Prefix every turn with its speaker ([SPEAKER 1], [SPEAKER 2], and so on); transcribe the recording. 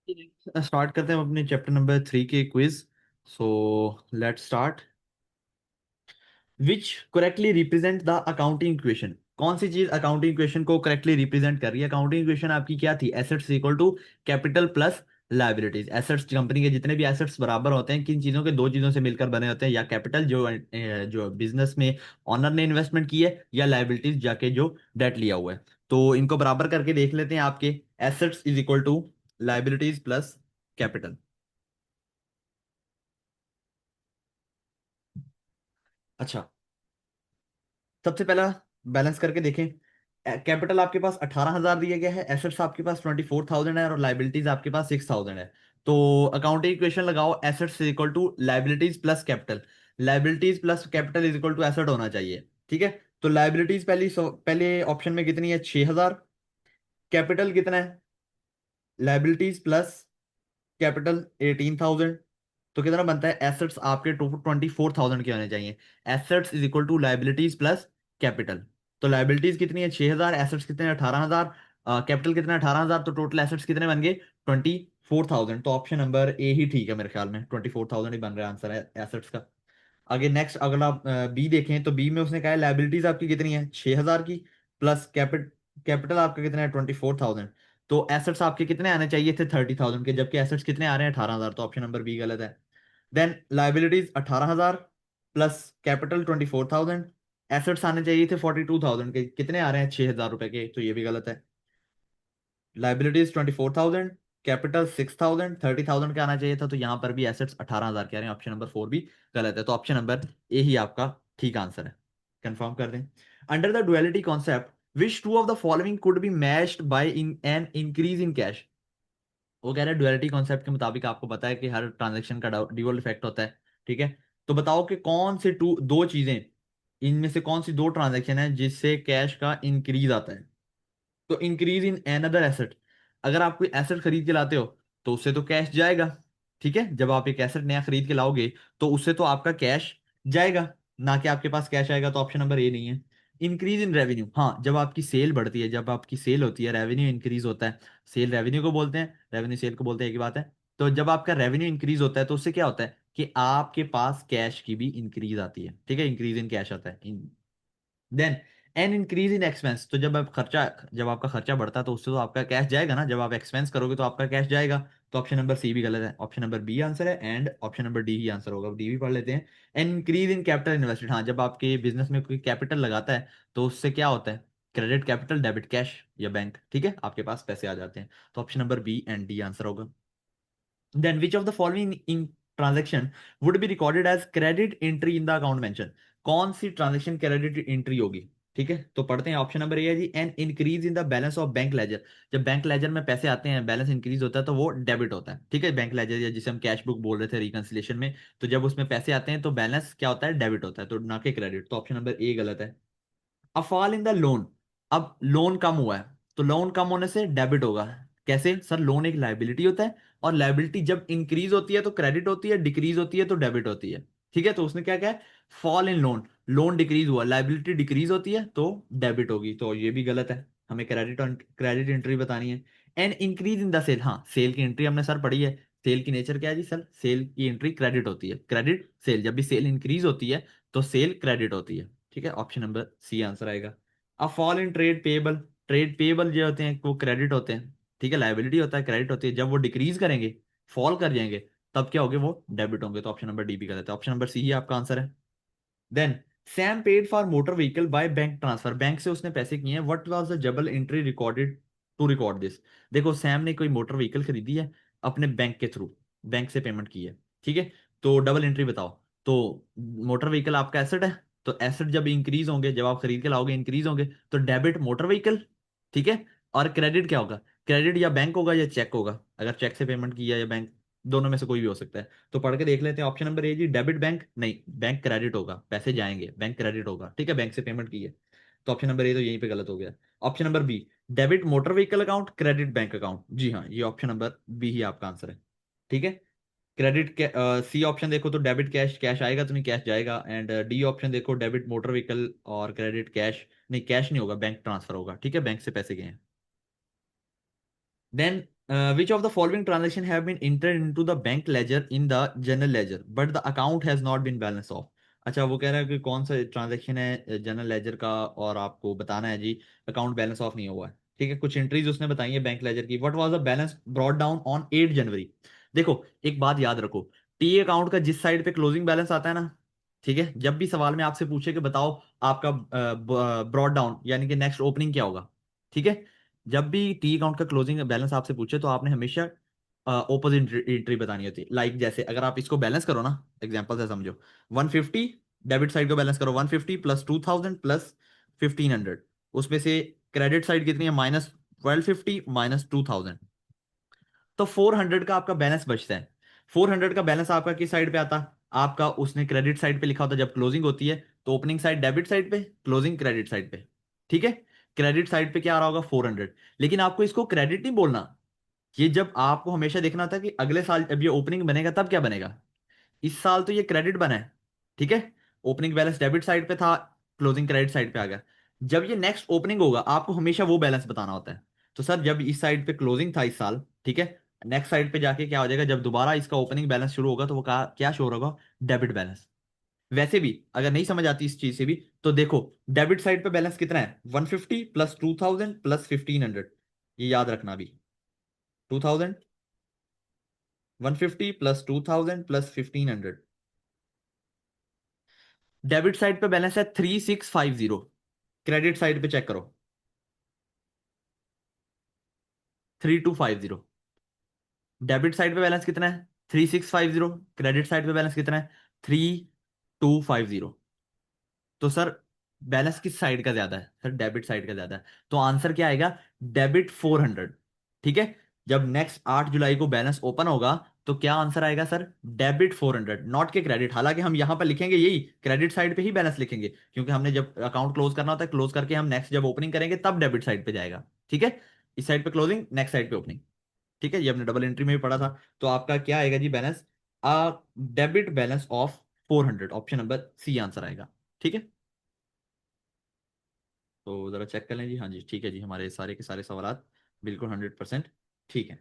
[SPEAKER 1] Start करते हैं अपने चैप्टर नंबर 3 के quiz. So let's start. Which correctly represent the accounting equation? कौन सी चीज अकाउंटिंग इक्वेशन को करेक्टली रिप्रेजेंट कर रही है? अकाउंटिंग इक्वेशन आपकी क्या थी? Assets equal to capital plus liabilities. Assets, company के जितने भी एसेट्स बराबर होते हैं किन चीजों के? दो चीजों से मिलकर बने होते हैं, या कैपिटल जो बिजनेस में ऑनर ने इन्वेस्टमेंट की है, या लाइबिलिटीज जाके जो डेट लिया हुआ है। तो इनको बराबर करके देख लेते हैं। आपके assets is equal to liabilities plus capital. अच्छा, सबसे पहला बैलेंस करके देखें। कैपिटल आपके पास 18,000 दिया गया है, एसेट्स आपके पास 24,000 है, और लाइबिलिटीज आपके पास 6,000 है। तो अकाउंटिंग इक्वेशन लगाओ, assets is equal to liabilities plus capital. Liabilities plus capital is equal to asset होना चाहिए। ठीक है। तो लाइबिलिटीज पहले ऑप्शन में कितनी है? 6,000। कैपिटल कितना है? Liabilities plus capital 18,000। तो कितना बनता है? एसेट्स आपके 24,000 के होने चाहिए। Assets is equal to liabilities plus capital. तो लाइबिलिटीज कितनी है? 6,000। एसेट्स कितने हैं? 18,000। कैपिटल कितना है? 18,000। तो टोटल एसेट्स कितने बन गए? 24,000। तो ऑप्शन नंबर ए ही ठीक है मेरे ख्याल में, 24,000 ही बन रहा है आंसर है एसेट्स का। आगे नेक्स्ट अगला बी देखें, तो बी में उसने कहा है लाइबिलिटीज आपकी कितनी है? 6,000 की, प्लस कैपिटल आपका कितना है? 24,000। तो एसेट्स आपके कितने आने चाहिए थे? 30,000 के, जबकि एसेट्स कितने आ रहे हैं? 18,000। तो ऑप्शन नंबर बी गलत है। Then liabilities 18,000 plus capital 24,000। Assets आने चाहिए थे 42,000 के, कितने आ रहे हैं? 6,000 रुपए के, तो ये भी गलत है। लाइबिलिटीज 24,000, कैपिटल 6,000, 30,000 का आना चाहिए था, तो यहां पर भी एसेट्स 18,000 के आ रहे हैं। ऑप्शन नंबर 4 भी गलत है। तो ऑप्शन नंबर ए ही आपका ठीक आंसर है। कंफर्म कर दें। Under the duality concept which two of the following could be matched by in an increase in cash? वो कह रहा है डुअलिटी कॉन्सेप्ट के मुताबिक आपको पता है कि हर ट्रांजेक्शन का ड्यूअल इफेक्ट होता है। ठीक है। तो बताओ कि कौन से दो चीजें, इनमें से कौन सी दो ट्रांजेक्शन है जिससे कैश का इंक्रीज आता है? तो इंक्रीज इन एनदर एसेट, अगर आप कोई एसेट खरीद के लाते हो तो उससे तो कैश जाएगा। ठीक है। जब आप एक एसेट नया खरीद के लाओगे तो उससे तो आपका कैश जाएगा, ना कि आपके पास कैश आएगा। तो ऑप्शन नंबर ए नहीं है। इंक्रीज इन रेवेन्यू, हाँ, जब आपकी सेल बढ़ती है, जब आपकी सेल होती है, रेवेन्यू इंक्रीज होता है। सेल रेवेन्यू को बोलते हैं, रेवेन्यू सेल को बोलते हैं, एक ही बात है। तो जब आपका रेवेन्यू इंक्रीज होता है तो उससे क्या होता है कि आपके पास कैश की भी इंक्रीज आती है। ठीक है। इंक्रीज इन कैश आता है। Then an increase in expense, तो जब आपका खर्चा बढ़ता है तो उससे तो आपका कैश जाएगा ना। जब आप एक्सपेंस करोगे तो आपका कैश जाएगा। तो ऑप्शन नंबर सी भी गलत है। ऑप्शन नंबर बी आंसर है, and option number D he answer होगा। डी भी पढ़ लेते हैं। N increase in capital invested, हाँ, जब आपके बिजनेस में कोई कैपिटल लगाता है तो उससे क्या होता है? क्रेडिट कैपिटल, डेबिट कैश, या बैंक। ठीक है, आपके पास पैसे आ जाते हैं। तो option number B and D answer होगा। Then which of the following in transaction would be recorded as credit entry in the account mention? कौन सी ट्रांजेक्शन क्रेडिट एंट्री होगी? ठीक है, तो पढ़ते हैं। ऑप्शन नंबर ए है जी, an increase in the balance of bank ledger. जब बैंक लेजर में पैसे आते हैं, बैलेंस इंक्रीज होता है, तो वो डेबिट होता है। ठीक है, बैंक लेजर, या जिसे हम कैश बुक बोल रहे थे रिकंसिलिएशन में, तो जब उसमें पैसे आते हैं तो बैलेंस क्या होता है? डेबिट होता है, तो ना कि क्रेडिट। तो ऑप्शन नंबर ए गलत है। अ फॉल इन द लोन, अब लोन कम हुआ है तो लोन कम होने से डेबिट होगा। कैसे सर? लोन एक लाइबिलिटी होता है, और लाइबिलिटी जब इंक्रीज होती है तो क्रेडिट होती है, डिक्रीज होती है तो डेबिट होती है। ठीक है, तो उसने क्या कहा? Fall in loan, loan decrease हुआ, लाइबिलिटी डिक्रीज होती है तो डेबिट होगी। तो ये भी गलत है। हमें क्रेडिट एंट्री बतानी है। And increase in the sale, हाँ, सेल की एंट्री हमने सर पढ़ी है। सेल की नेचर क्या है जी सर? सेल की एंट्री क्रेडिट होती है। क्रेडिट सेल, जब भी सेल इंक्रीज होती है तो सेल क्रेडिट होती है। ठीक है, ऑप्शन नंबर सी आंसर आएगा। अब fall in trade payable, trade payable जो होते हैं वो क्रेडिट होते हैं। ठीक है, लाइबिलिटी होता है, क्रेडिट होती है। जब वो डिक्रीज करेंगे, फॉल कर जाएंगे, तब क्या होंगे? वो डेबिट होंगे। तो ऑप्शन नंबर डी भी गलत है। ऑप्शन नंबर सी ही आपका आंसर है। Then Sam paid for motor vehicle by bank transfer, bank से उसने पैसे किए हैं। What was the double entry recorded to record this? देखो, सैम ने कोई मोटर व्हीकल खरीदी है अपने बैंक के थ्रू, बैंक से पेमेंट की है। ठीक है, तो डबल एंट्री बताओ। तो मोटर व्हीकल आपका एसेट है, तो एसेट जब इंक्रीज होंगे, जब आप खरीद के लाओगे इंक्रीज होंगे, तो डेबिट मोटर व्हीकल। ठीक है, और क्रेडिट क्या होगा? क्रेडिट या बैंक होगा या चेक होगा। अगर चेक से पेमेंट किया या बैंक, दोनों में से कोई भी हो सकता है। तो पढ़ के देख लेते हैं। ऑप्शन नंबर ए जी, डेबिट बैंक नहीं, बैंक क्रेडिट होगा, पैसे जाएंगे, बैंक क्रेडिट होगा। ठीक है, बैंक से पेमेंट की है। तो ऑप्शन नंबर ए तो यहीं पे गलत हो गया। Option number B, debit motor vehicle account, credit bank account. जी हाँ, ये ऑप्शन नंबर बी ही आपका आंसर है। ठीक है, क्रेडिट के सी ऑप्शन देखो तो डेबिट कैश, कैश आएगा तो नहीं, कैश जाएगा। एंड डी ऑप्शन देखो, डेबिट मोटर व्हीकल और क्रेडिट कैश नहीं, कैश नहीं होगा, बैंक ट्रांसफर होगा। ठीक है, बैंक से पैसे गए हैं। Then Which of the following transaction have been entered into the bank ledger in the general ledger but the account has not been balanced off? अच्छा, वो कह रहा है कि कौन सा ट्रांजैक्शन है जनरल लेजर का, और आपको बताना है जी अकाउंट बैलेंस ऑफ नहीं हुआ है। ठीक है, कुछ एंट्रीज उसने बताई है बैंक लेजर की। What was the balance brought down on 8 जनवरी। देखो, एक बात याद रखो, टी अकाउंट का जिस साइड पे क्लोजिंग बैलेंस आता है ना, ठीक है, जब भी सवाल में आपसे पूछे कि बताओ आपका ब्रॉट डाउन यानी कि नेक्स्ट ओपनिंग क्या होगा, ठीक है, जब भी टी अकाउंट का क्लोजिंग बैलेंस आपसे पूछे तो आपने हमेशा ऑपोजिट एंट्री बतानी होती है। लाइक जैसे अगर आप इसको बैलेंस करो ना, एग्जांपल से समझो, 150, डेबिट साइड को बैलेंस करो, 150 प्लस 2000 प्लस 1500, उसमें से क्रेडिट साइड कितनी है, -1250 -2000, तो 400 का आपका बैलेंस बचता है। 400 का बैलेंस आपका किस साइड पे आता, आपका उसने क्रेडिट साइड पे लिखा होता है जब क्लोजिंग होती है, तो ओपनिंग साइड डेबिट साइड पे, क्लोजिंग क्रेडिट साइड पे। ठीक है, क्रेडिट साइड पे क्या आ रहा होगा, 400। लेकिन आपको इसको क्रेडिट नहीं बोलना, ये जब आपको हमेशा देखना था कि अगले साल जब ये ओपनिंग बनेगा तब क्या बनेगा। इस साल तो ये क्रेडिट बना है, ठीक है, ओपनिंग बैलेंस डेबिट साइड पे था, क्लोजिंग क्रेडिट साइड पे आ गया। जब ये नेक्स्ट ओपनिंग होगा आपको हमेशा वो बैलेंस बताना होता है। तो सर जब इस साइड पे क्लोजिंग था इस साल, ठीक है, नेक्स्ट साइड पे जाके क्या हो जाएगा, जब दोबारा इसका ओपनिंग बैलेंस शुरू होगा तो वो क्या शो होगा, डेबिट बैलेंस। वैसे भी अगर नहीं समझ आती इस चीज से भी तो देखो, डेबिट साइड पे बैलेंस कितना है, 150 प्लस 2000 प्लस 1500, ये याद रखना भी, 2000, 150 प्लस 2000 प्लस 1500। डेबिट साइड पे बैलेंस है 3650, क्रेडिट साइड पे चेक करो, 3250। डेबिट साइड पे बैलेंस कितना है, 3650, क्रेडिट साइड पे बैलेंस कितना है, 3250। तो सर बैलेंस किस साइड का ज्यादा है, सर डेबिट साइड का ज्यादा है, तो आंसर क्या आएगा, डेबिट 400। ठीक है, जब नेक्स्ट 8 जुलाई को बैलेंस ओपन होगा तो क्या आंसर आएगा सर, डेबिट 400, नॉट के क्रेडिट। हालांकि हम यहां पर लिखेंगे यही क्रेडिट साइड पे ही बैलेंस लिखेंगे, क्योंकि हमने जब अकाउंट क्लोज करना होता है, क्लोज करके हम नेक्स्ट जब ओपनिंग करेंगे तब डेबिट साइड पे जाएगा। ठीक है, इस साइड पे क्लोजिंग, नेक्स्ट साइड पे ओपनिंग। ठीक है, ये हमने डबल एंट्री में भी पढ़ा था। तो आपका क्या आएगा जी balance, debit balance of 400, option number C answer आएगा। ठीक है, तो जरा चेक कर लें जी। हाँ जी ठीक है जी, हमारे सारे के सारे सवालात बिल्कुल 100% ठीक है।